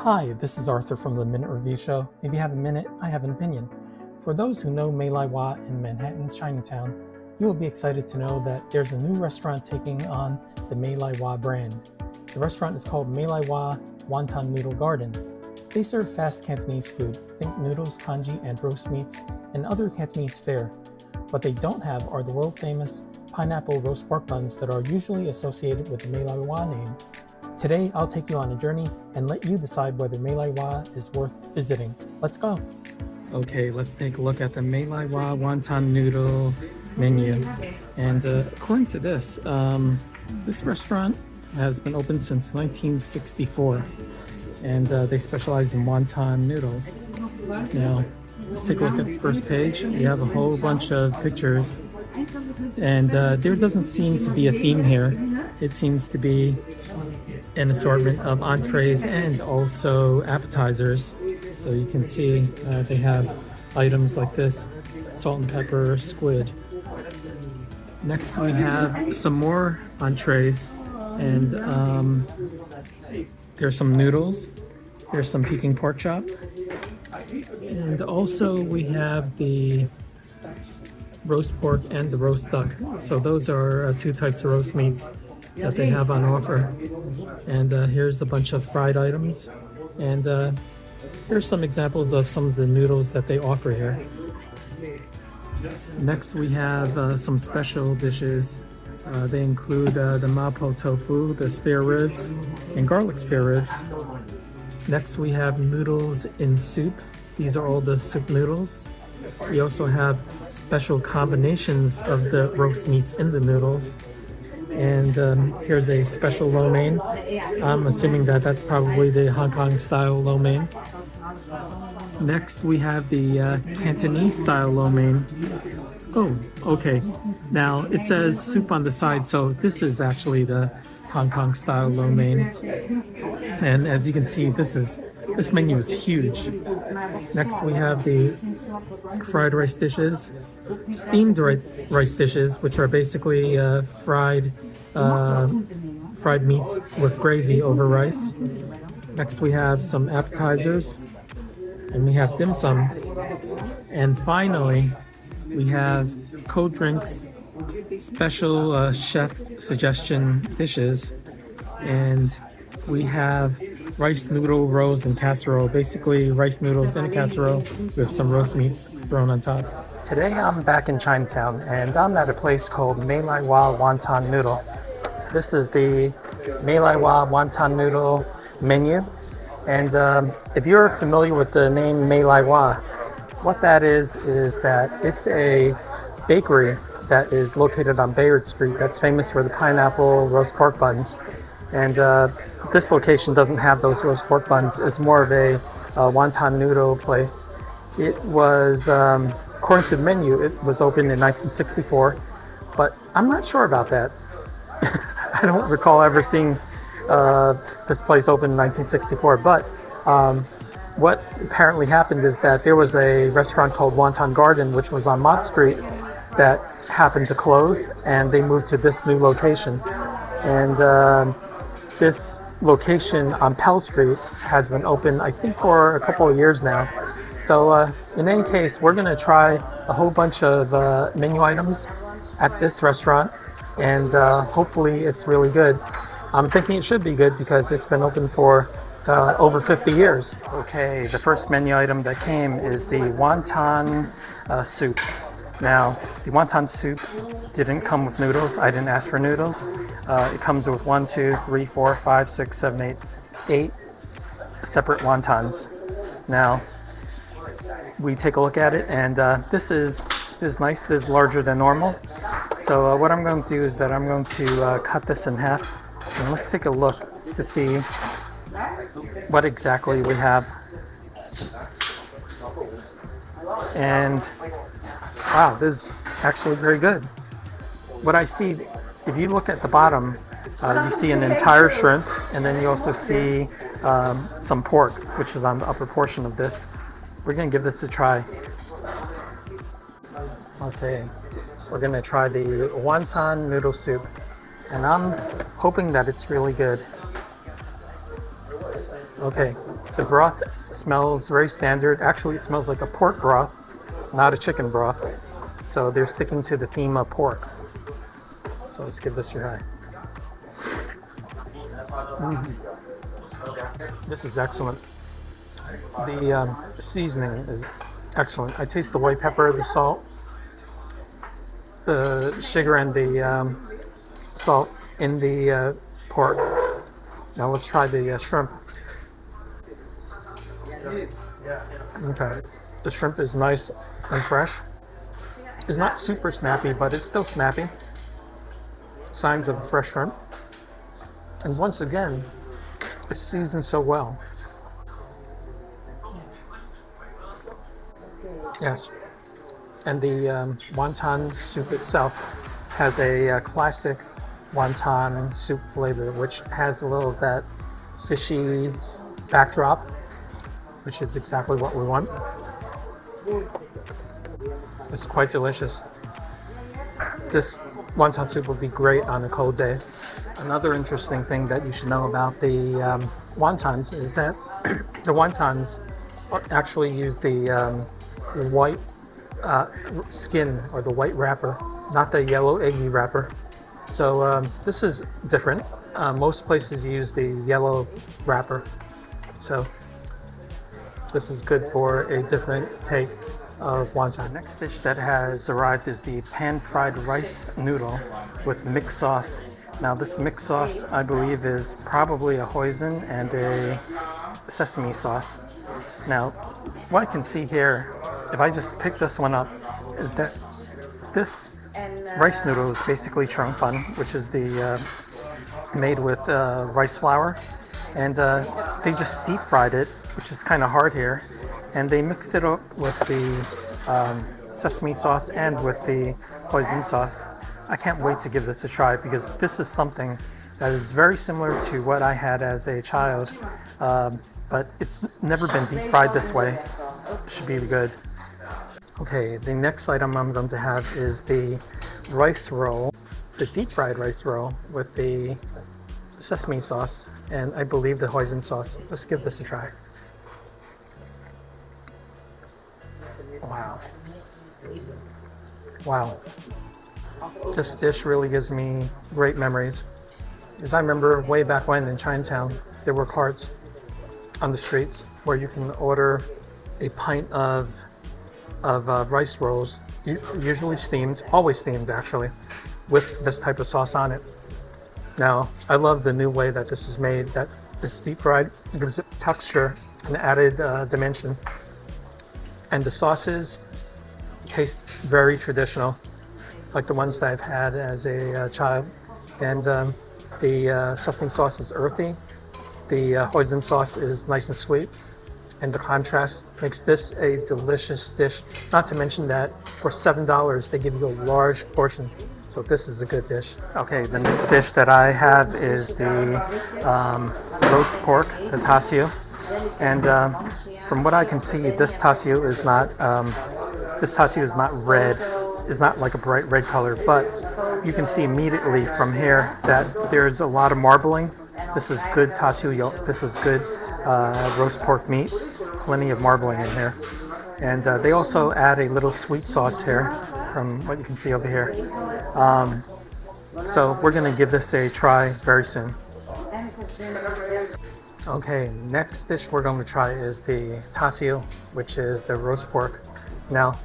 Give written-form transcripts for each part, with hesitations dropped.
Hi, this is Arthur from the Minute Review Show. If you have a minute, I have an opinion. For those who know MEI LAI in Manhattan's Chinatown, you will be excited to know that there's a new restaurant taking on the MEI LAI brand. The restaurant is called MEI LAI Wonton Noodle Garden. They serve fast Cantonese food, think noodles, congee, and roast meats, and other Cantonese fare. What they don't have are the world-famous pineapple roast pork buns that are usually associated with the MEI LAI name. Today, I'll take you on a journey and let you decide whether MEI LAI is worth visiting. Let's go! Okay, let's take a look at the MEI LAI Wonton Noodle menu. And according to this, this restaurant has been open since 1964. And they specialize in wonton noodles. Now, let's take a look at the first page. We have a whole bunch of pictures. And there doesn't seem to be a theme here. It seems to be an assortment of entrees and also appetizers. So you can see they have items like this: salt and pepper, squid. Next we have some more entrees, and there's some noodles. There's some Peking pork chop, and also we have the roast pork and the roast duck. So those are two types of roast meats that they have on offer. And here's a bunch of fried items, and here's some examples of some of the noodles that they offer here. Next we have some special dishes. They include the mapo tofu, the spare ribs, and garlic spare ribs. Next we have noodles in soup. These are all the soup noodles. We also have special combinations of the roast meats in the noodles. And here's a special lo mein. I'm assuming that that's probably the Hong Kong style lo mein. Next we have the Cantonese style lo mein. Oh, okay. Now it says soup on the side, so this is actually the Hong Kong style lo mein. And as you can see, this menu is huge. Next we have the fried rice dishes, steamed rice dishes, which are basically fried meats with gravy over rice. Next we have some appetizers, and we have dim sum. And finally, we have cold drinks, special chef suggestion dishes, and we have rice noodle rolls and casserole, basically rice noodles in a casserole with some roast meats thrown on top. Today I'm back in Chinatown, and I'm at a place called MEI LAI Wonton Noodle. This is the MEI LAI Wonton Noodle menu, and if you're familiar with the name MEI LAI, what that is that it's a bakery that is located on Pell Street that's famous for the pineapple roast pork buns. And this location doesn't have those roast pork buns. It's more of a wonton noodle place. It was, according to the menu, it was opened in 1964, but I'm not sure about that. I don't recall ever seeing this place open in 1964, but what apparently happened is that there was a restaurant called Wonton Garden, which was on Mott Street, that happened to close, and they moved to this new location. And this location on Pell Street has been open, I think, for a couple of years now. So in any case, we're going to try a whole bunch of menu items at this restaurant, and hopefully it's really good. I'm thinking it should be good because it's been open for over 50 years. Okay, the first menu item that came is the wonton soup. Now, the wonton soup didn't come with noodles. I didn't ask for noodles. It comes with 1, 2, 3, 4, 5, 6, 7, 8 separate wontons. Now, we take a look at it, and this is nice. This is larger than normal. So what I'm going to do is that I'm going to cut this in half, and let's take a look to see what exactly we have. And wow, this is actually very good. What I see, if you look at the bottom, you see an entire shrimp, and then you also see some pork, which is on the upper portion of this. We're going to give this a try. Okay, we're going to try the wonton noodle soup, and I'm hoping that it's really good. Okay, the broth smells very standard. Actually, it smells like a pork broth, not a chicken broth. So they're sticking to the theme of pork. So let's give this a try. This is excellent. The seasoning is excellent. I taste the white pepper, the salt, the sugar, and the salt in the pork. Now let's try the shrimp. Okay, the shrimp is nice and fresh. It's not super snappy, but it's still snappy. Signs of a fresh shrimp. And once again, it's seasoned so well. Yes. And the wonton soup itself has a classic wonton soup flavor, which has a little of that fishy backdrop, which is exactly what we want. It's quite delicious. This wonton soup would be great on a cold day. Another interesting thing that you should know about the wontons is that the wontons actually use the white skin, or the white wrapper, not the yellow eggy wrapper. So this is different. Most places use the yellow wrapper. So this is good for a different take of wonton. Next dish that has arrived is the pan-fried rice noodle with mixed sauce. Now this mixed sauce, I believe, is probably a hoisin and a sesame sauce. Now, what I can see here, if I just pick this one up, is that this rice noodle is basically chung fan, which is the made with rice flour, and they just deep fried it, which is kind of hard here, and they mixed it up with the sesame sauce and with the hoisin sauce. I can't wait to give this a try, because this is something that is very similar to what I had as a child, but it's never been deep fried this way. It should be good. Okay, the next item I'm going to have is the rice roll, the deep fried rice roll with the sesame sauce and I believe the hoisin sauce. Let's give this a try. Wow. Wow. This dish really gives me great memories. Because I remember way back when in Chinatown, there were carts on the streets where you can order a pint of rice rolls, usually steamed, always steamed actually, with this type of sauce on it. Now, I love the new way that this is made, that it's deep fried. It gives it texture and added dimension. And the sauces taste very traditional, like the ones that I've had as a child. And the sesame sauce is earthy. The hoisin sauce is nice and sweet. And the contrast makes this a delicious dish. Not to mention that for $7, they give you a large portion. So this is a good dish. Okay, the next dish that I have is the roast pork, the tasio. And from what I can see, this tasio is not red. It's not like a bright red color, but you can see immediately from here that there's a lot of marbling. This is good tasio yolk. This is good roast pork meat. Plenty of marbling in here. And they also add a little sweet sauce here, from what you can see over here. So we're going to give this a try very soon. Okay, next dish we're going to try is the tasio, which is the roast pork. Now,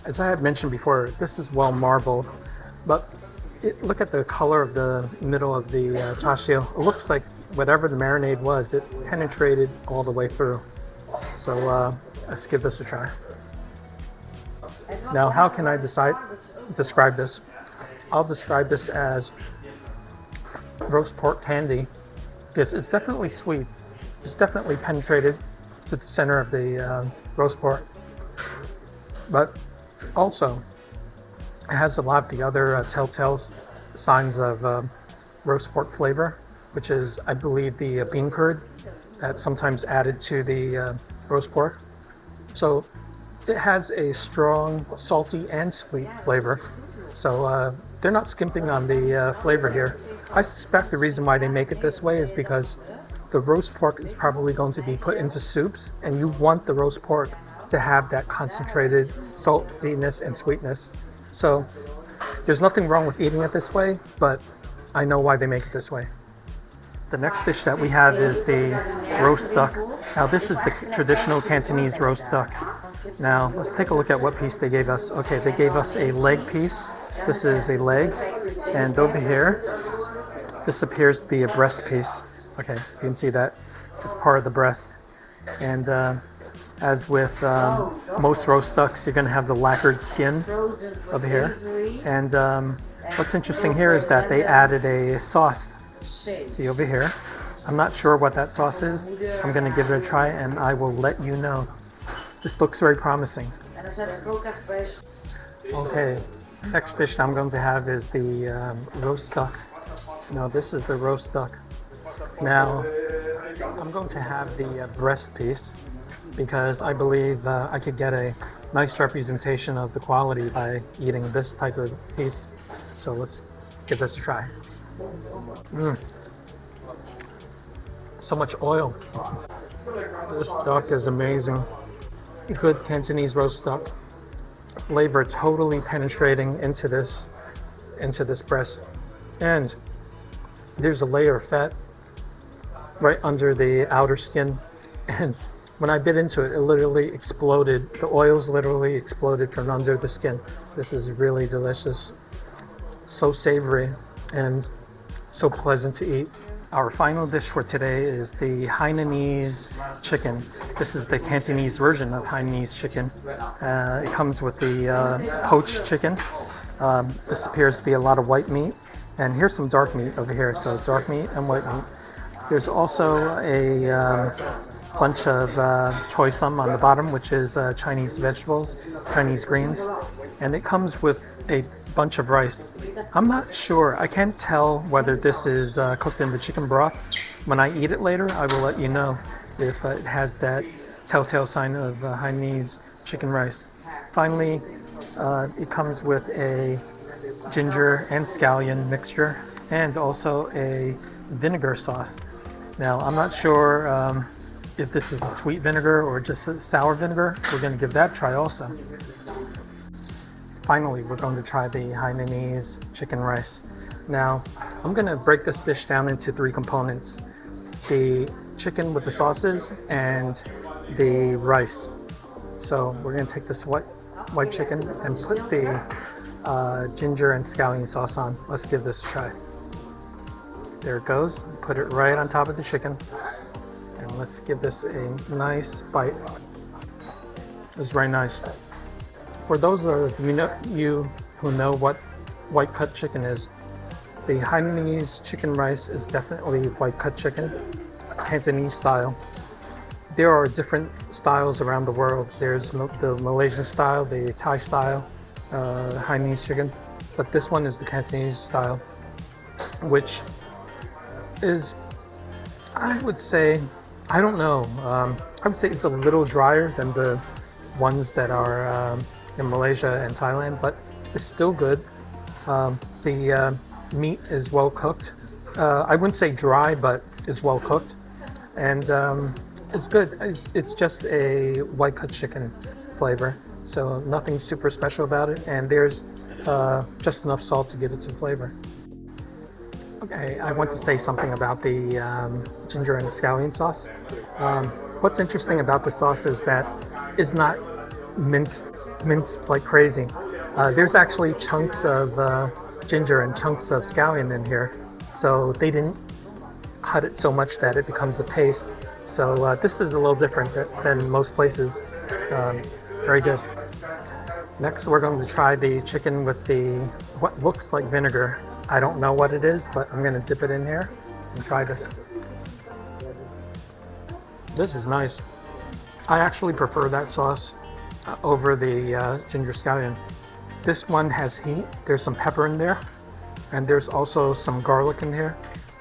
as I had mentioned before, this is well marbled, but look at the color of the middle of the tasio. It looks like whatever the marinade was, it penetrated all the way through. So let's give this a try. Now, how can I describe this? I'll describe this as roast pork candy, because it's definitely sweet. It's definitely penetrated to the center of the roast pork, but also it has a lot of the other telltale signs of roast pork flavor, which is, I believe, the bean curd that's sometimes added to the roast pork. So it has a strong salty and sweet flavor. So they're not skimping on the flavor here. I suspect the reason why they make it this way is because the roast pork is probably going to be put into soups, and you want the roast pork to have that concentrated saltiness and sweetness. So there's nothing wrong with eating it this way, but I know why they make it this way. The next dish that we have is the roast duck. Now this is the traditional Cantonese roast duck. Now let's take a look at what piece they gave us. Okay, they gave us a leg piece. This is a leg, and over here, this appears to be a breast piece. Okay, you can see that it's part of the breast. And as with most roast ducks, you're going to have the lacquered skin over here. And what's interesting here is that they added a sauce. See over here. I'm not sure what that sauce is. I'm going to give it a try and I will let you know. This looks very promising. Okay, next dish I'm going to have is the roast duck. No, this is the roast duck. Now, I'm going to have the breast piece because I believe I could get a nice representation of the quality by eating this type of piece. So let's give this a try. So much oil. This duck is amazing. Good Cantonese roast duck. Flavor totally penetrating into this breast. And there's a layer of fat right under the outer skin. And when I bit into it, it literally exploded. The oils literally exploded from under the skin. This is really delicious. So savory and so pleasant to eat. Our final dish for today is the Hainanese chicken. This is the Cantonese version of Hainanese chicken. It comes with the poached chicken. This appears to be a lot of white meat. And here's some dark meat over here. So dark meat and white meat. There's also a bunch of choy sum on the bottom, which is Chinese vegetables, Chinese greens. And it comes with a bunch of rice. I'm not sure. I can't tell whether this is cooked in the chicken broth. When I eat it later, I will let you know if it has that telltale sign of Hainanese chicken rice. Finally, it comes with a ginger and scallion mixture and also a vinegar sauce. Now, I'm not sure if this is a sweet vinegar or just a sour vinegar. We're going to give that a try also. Finally, we're going to try the Hainanese chicken rice. Now, I'm going to break this dish down into three components. The chicken with the sauces and the rice. So we're going to take this white chicken and put the ginger and scallion sauce on. Let's give this a try. There it goes. Put it right on top of the chicken. And let's give this a nice bite. It's very nice. For those of you who know what white cut chicken is, the Hainanese chicken rice is definitely white cut chicken, Cantonese style. There are different styles around the world. There's the Malaysian style, the Thai style, Hainanese chicken, but this one is the Cantonese style, which is, I would say, I don't know, I would say it's a little drier than the ones that are in Malaysia and Thailand, but it's still good. The meat is well cooked. I wouldn't say dry, but is well cooked, and it's good. It's just a white cut chicken flavor, so nothing super special about it, and there's just enough salt to give it some flavor. Okay, I want to say something about the ginger and scallion sauce. What's interesting about the sauce is that it's not minced like crazy. There's actually chunks of ginger and chunks of scallion in here, so they didn't cut it so much that it becomes a paste. So this is a little different than most places. Very good. Next, we're going to try the chicken with what looks like vinegar. I don't know what it is, but I'm going to dip it in here and try this. This is nice. I actually prefer that sauce over the ginger scallion. This one has heat. There's some pepper in there, and there's also some garlic in here,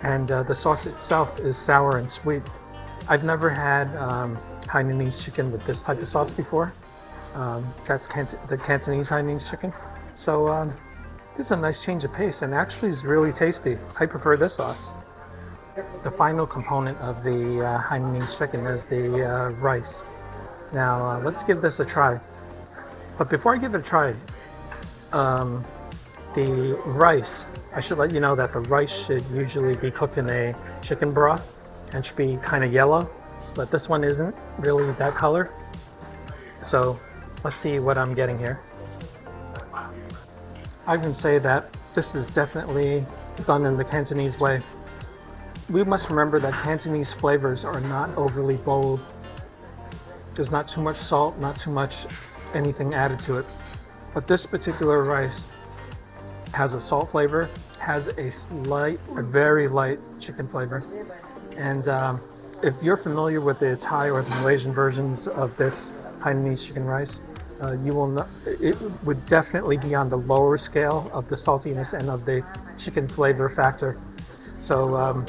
and the sauce itself is sour and sweet. I've never had Hainanese chicken with this type of sauce before. That's the Cantonese Hainanese chicken. So this is a nice change of pace, and actually is really tasty. I prefer this sauce. the final component of the Hainanese chicken is the rice. Now let's give this a try. But before I give it a try, the rice, I should let you know that the rice should usually be cooked in a chicken broth and should be kind of yellow, but this one isn't really that color. So let's see what I'm getting here. I can say that this is definitely done in the Cantonese way. We must remember that Cantonese flavors are not overly bold. There's not too much salt, not too much anything added to it. But this particular rice has a salt flavor, has a very light chicken flavor. And if you're familiar with the Thai or the Malaysian versions of this Hainanese chicken rice, you will know it would definitely be on the lower scale of the saltiness and of the chicken flavor factor. So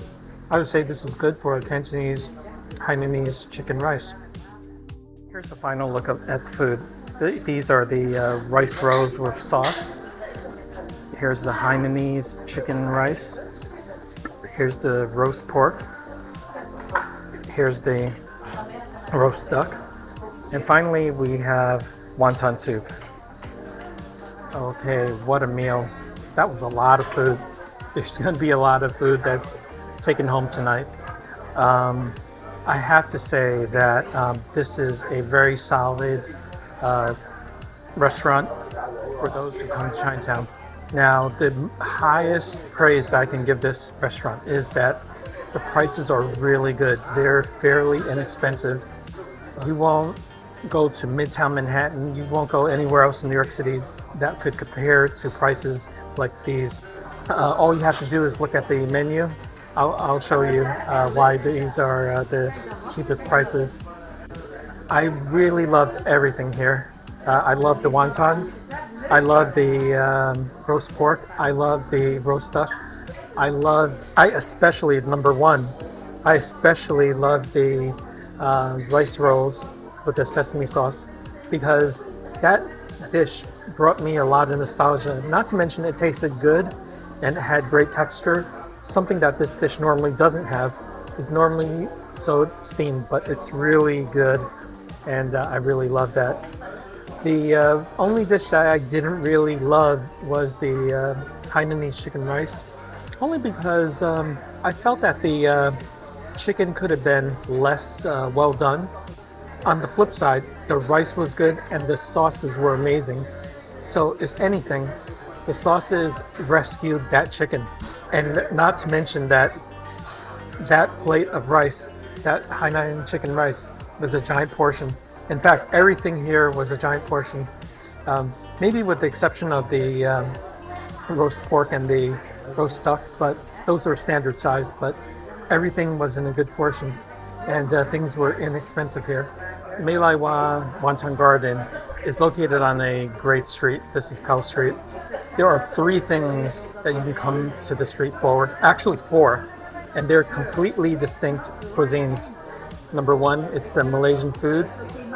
I would say this is good for a Cantonese Hainanese chicken rice. Here's the final look at the food. These are the rice rolls with sauce. Here's the Hainanese chicken rice. Here's the roast pork. Here's the roast duck. And finally, we have wonton soup. Okay, what a meal. That was a lot of food. There's going to be a lot of food that's taken home tonight. I have to say that this is a very solid restaurant for those who come to Chinatown. Now, the highest praise that I can give this restaurant is that the prices are really good. They're fairly inexpensive. You won't go to Midtown Manhattan, you won't go anywhere else in New York City that could compare to prices like these. All you have to do is look at the menu. I'll show you why these are the cheapest prices. I really love everything here. I love the wontons. I love the roast pork. I love the roast duck. I especially, number one, I especially love the rice rolls with the sesame sauce, because that dish brought me a lot of nostalgia. Not to mention it tasted good and it had great texture. Something that this dish normally doesn't have. Is normally so steamed, but it's really good, and I really love that. The only dish that I didn't really love was the Hainanese chicken rice, only because I felt that the chicken could have been less well done. On the flip side, the rice was good and the sauces were amazing. So if anything, the sauces rescued that chicken. And not to mention that that plate of rice, that Hainan chicken rice, was a giant portion. In fact, everything here was a giant portion. Maybe with the exception of the roast pork and the roast duck, but those are standard size, but everything was in a good portion. And things were inexpensive here. MEI LAI Wonton Garden is located on a great street. This is Pell Street. There are 3 things that you can come to the street for. Actually 4, and they're completely distinct cuisines. Number 1, it's the Malaysian food,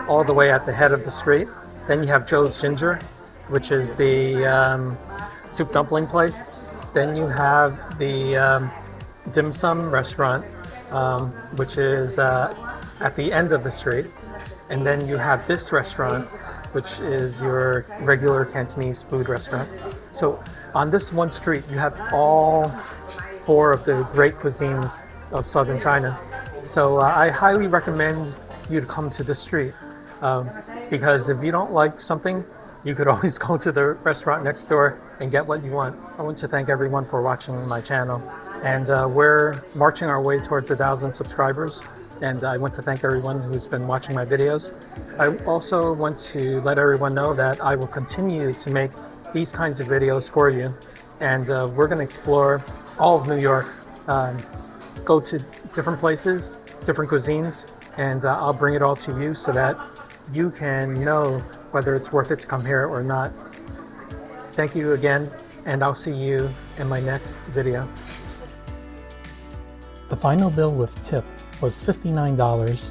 all the way at the head of the street. Then you have Joe's Ginger, which is the soup dumpling place. Then you have the dim sum restaurant, which is at the end of the street. And then you have this restaurant, which is your regular Cantonese food restaurant. So on this one street, you have all 4 of the great cuisines of southern China. So I highly recommend you to come to this street, because if you don't like something, you could always go to the restaurant next door and get what you want. I want to thank everyone for watching my channel. And we're marching our way towards 1,000 subscribers. And I want to thank everyone who's been watching my videos. I also want to let everyone know that I will continue to make these kinds of videos for you. And we're going to explore all of New York, go to different places, different cuisines, and I'll bring it all to you so that you can know whether it's worth it to come here or not. Thank you again, and I'll see you in my next video. The final bill with tip was $59.